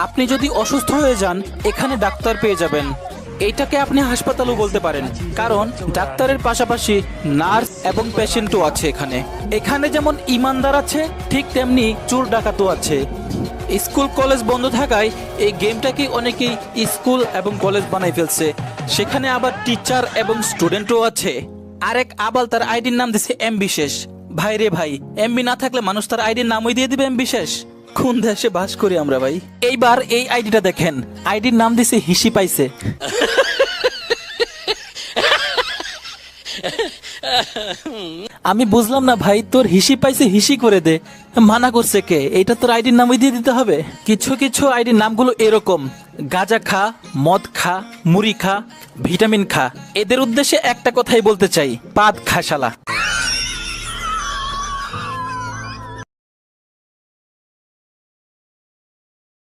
আপনি যদি অসুস্থ হয়ে যান এখানে ডাক্তার পেয়ে যাবেন। এইটাকে আপনি হাসপাতালও বলতে পারেন, কারণ ডাক্তারের পাশাপাশি নার্স এবং পেশেন্টও আছে এখানে। এখানে যেমন ইমানদার আছে, ঠিক তেমনি চোর ডাকাতও আছে। স্কুল কলেজ বন্ধ থাকায় এই গেমটাকে অনেকেই স্কুল এবং কলেজ বানাই ফেলছে। সেখানে আবার টিচার এবং স্টুডেন্টও আছে। আরেক আবাল তার আইডির নাম দিছে এম বিশেষ। ভাই রে ভাই, এমবি না থাকলে মানুষ তার আইডির নামই দিয়ে দিবে এম বিশেষ। কোন দেশে বাস করি আমরা ভাই। এইবার এই আইডিটা দেখেন, আইডির নাম দিছে হিসি পাইছে। আমি বুঝলাম না ভাই, তোর হিসি পাইছে হিসি করে দে, মানা করছে কে? এইটা তোর আইডির নামই দিয়ে দিতে হবে? কিছু কিছু আইডির নামগুলো এরকম: গাঁজা খা, মদ খা, মুড়ি খা, ভিটামিন খা। এদের উদ্দেশ্যে একটা কথাই বলতে চাই, পাদ খা শালা।